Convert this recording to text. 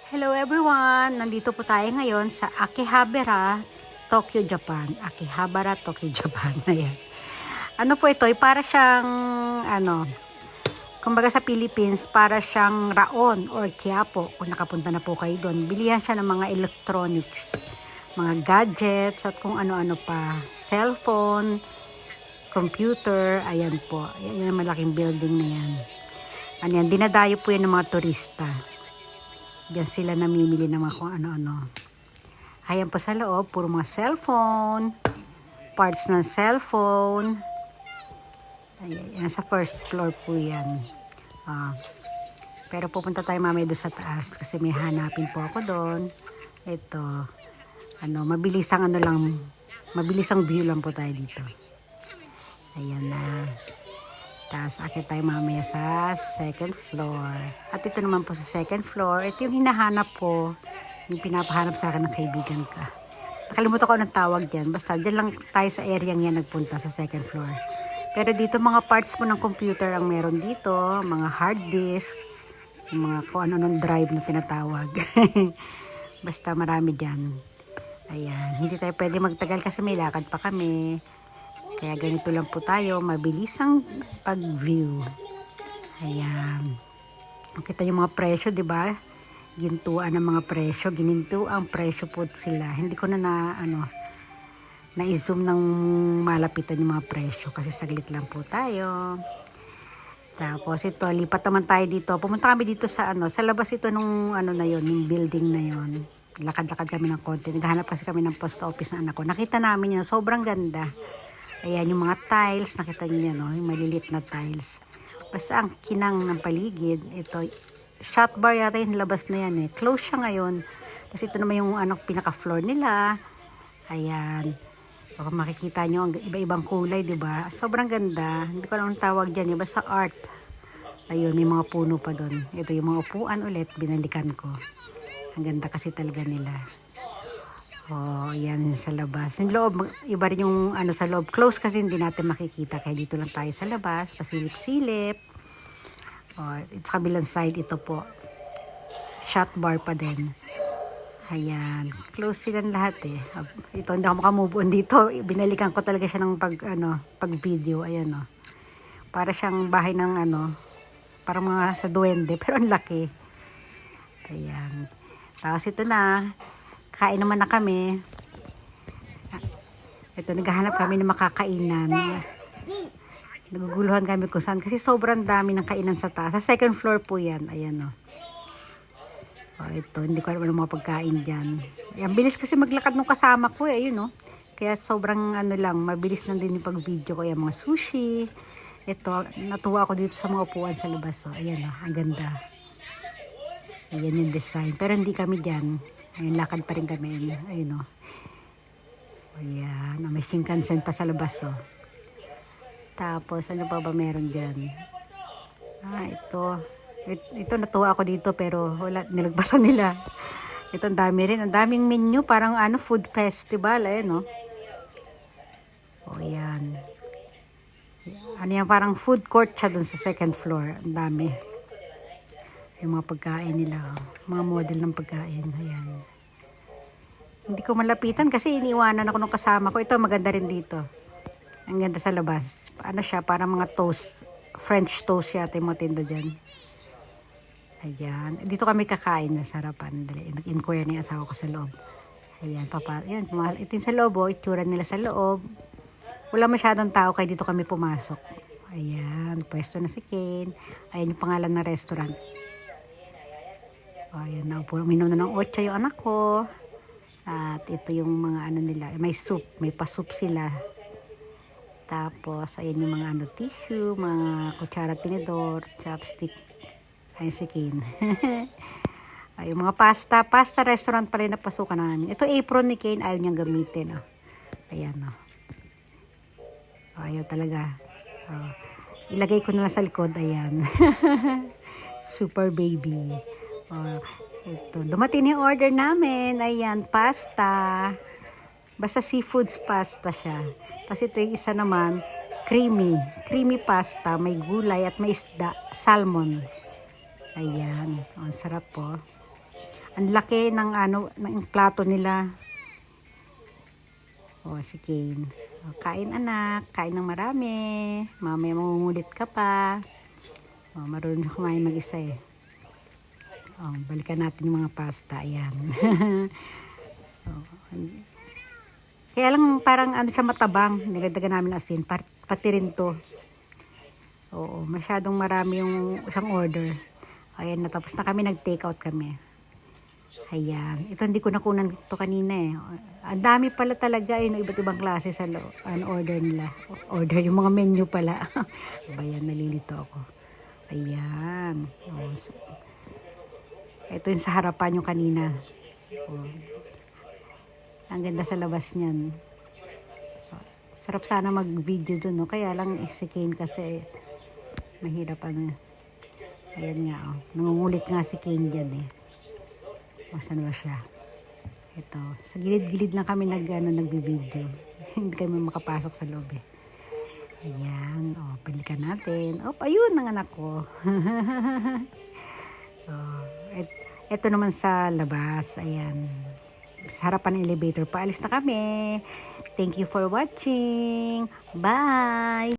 Hello everyone! Nandito po tayo ngayon sa Akihabara, Tokyo, Japan. Akihabara, Tokyo, Japan. Ayan. Ano po ito? Para siyang, kumbaga sa Philippines, para siyang Raon or Quiapo. Kung nakapunta na po kayo doon, bilihan siya ng mga electronics, mga gadgets, at kung ano-ano pa. Cellphone, computer, ayan po. Ayan yung malaking building na yan. Ayan, dinadayo po yan ng mga turista. Diyan sila namimili ng mga kung ano-ano. Ayan po sa loob, puro mga cellphone, parts ng cellphone. Ayan, sa first floor po yan. Pero pupunta tayo mamaya doon sa taas kasi may hanapin po ako doon. Ito, mabilisang view lang po tayo dito. Ayan na. Tapos akit tayo mamaya sa second floor. At ito naman po sa second floor. Ito yung hinahanap ko. Yung pinapahanap sa akin ng kaibigan ka. Nakalimutan ko anong tawag dyan. Basta dyan lang tayo sa area yan nagpunta sa second floor. Pero dito mga parts po ng computer ang meron dito. Mga hard disk. Mga kung ano-anong drive na tinatawag. Basta marami dyan. Ayan. Hindi tayo pwede magtagal kasi may lakad pa kami. Kaya ganito lang po tayo, mabilisang pag-view. Ayan. Kita yung mga presyo, di ba? Gintuan ng mga presyo, gininto ang presyo po sila. Hindi ko na-zoom ng malapitan yung mga presyo kasi saglit lang po tayo. Tapos ito, lipat naman tayo dito. Pumunta kami dito sa sa labas ito nung na yon, yung building na yon. Lakad-lakad kami ng konti. Naghahanap kasi kami ng post office na anak ko. Nakita namin yun, sobrang ganda. Ayan, yung mga tiles, nakita niyo no? Yung malilit na tiles. Basta ang kinang ng paligid, ito, shot bar yata yung labas na yan eh. Close siya ngayon. Tapos ito naman yung pinaka-floor nila. Ayan. Baka makikita nyo ang iba-ibang kulay, di ba? Sobrang ganda. Hindi ko lang tawag dyan. Basta art. Ayun, may mga puno pa doon. Ito yung mga upuan ulit, binalikan ko. Ang ganda kasi talaga nila. Oh, yan sa labas. Yung loob, iba rin yung sa loob. Close kasi hindi natin makikita. Kaya dito lang tayo sa labas. Pasilip-silip. Oh, sa kabilang side, ito po. Shot bar pa din. Ayan. Close silang lahat eh. Ito, hindi ako makamove on dito. Binalikan ko talaga siya ng pag video. Ayan oh. Para siyang bahay ng parang mga sa duwende. Pero ang laki. Ayan. Tapos ito na. Kain naman na kami. Ito, naghahanap kami ng makakainan. Naguguluhan kami kung saan. Kasi sobrang dami ng kainan sa taas. Sa second floor po yan. Ayan o. Ito, hindi ko alam mga pagkain dyan. Ang bilis kasi maglakad ng kasama ko. Ayun o. Kaya sobrang mabilis lang din yung pag-video ko. Ayan, mga sushi. Ito, natuwa ako dito sa mga upuan sa labas. O. Ayan o, ang ganda. Ayan yung design. Pero hindi kami dyan. Ayun, lakad pa rin kami. Ayun o. Ayan. May Shinkansen pa sa labas o. Tapos, ano pa ba meron dyan? Ito. Ito, natuwa ako dito pero wala, nilagbasan nila. Ito, ang dami rin. Ang daming menu. Parang food festival. Ayun o. O, ayan. Yan, parang food court siya dun sa second floor. Ang dami. Yung mga pagkain nila, mga model ng pagkain. Ayan. Hindi ko malapitan kasi iniiwanan ako ng kasama ko. Ito, maganda rin dito. Ang ganda sa labas. Ano siya, parang mga toast. French toast yata yung mga tinda dyan. Ayan. Dito kami kakain na sarapan. Nag-inquire na yung asawa ko sa loob. Ayan, Ayan, ito yung sa loob. Itsura nila sa loob. Wala masyadong tao kaya dito kami pumasok. Ayan, pwesto na si Ken. Ayan yung pangalan ng restaurant. Ayan na, puro minom na ng otsa yung anak ko. At ito yung mga nila, may soup, may pa-soup sila. Tapos, ayan yung mga tissue, mga kutsara, tinidor, chopstick. Ayan si Ken. Ay, yung mga pasta restaurant pa rin na pasukan namin. Ito apron ni Ken, ayaw niyang gamitin. Oh. Ayan o. Ayaw talaga. Ilagay ko na lang sa likod, ayan. Super baby. Ito, dumating yung order namin. Ayan, pasta. Basta seafoods pasta siya. Tapos ito yung isa naman, creamy pasta. May gulay at may isda, salmon. Ayan, ang sarap po. Ang laki ng ng plato nila. Oh, si Kane. Oh, kain anak, kain ng marami. Mamaya mangungulit ka pa. Oh, marunong na kumain mag-isa eh. Oh, balikan natin yung mga pasta. Ayan. Oh, kaya lang parang siya matabang. Nilagdagan namin asin. Pati rin to. Oo, masyadong marami yung isang order. Ayan, natapos na kami. Nag-take out kami. Ayan. Ito hindi ko nakunan ito kanina eh. Ang dami pala talaga yun. Iba't ibang klase sa order nila. Order yung mga menu pala. Ayan, nalilito ako. Ayan. Oh, so, ito yung sa harapan yung kanina. Oh. Ang ganda sa labas niyan. Oh, sarap sana mag-video dun. No? Kaya lang si Kane kasi mahirap ano. Ayan nga. Oh. Nangungulit nga si Kane dyan eh. Masan ba siya? Ito. Sa gilid-gilid lang kami nagbibideo. Hindi kami makapasok sa loob eh. Ayan. O, balikan natin. Oh, ayun ang anak ko. Oh, ito naman sa labas. Ayan. Sa harapan ng elevator. Paalis na kami. Thank you for watching. Bye!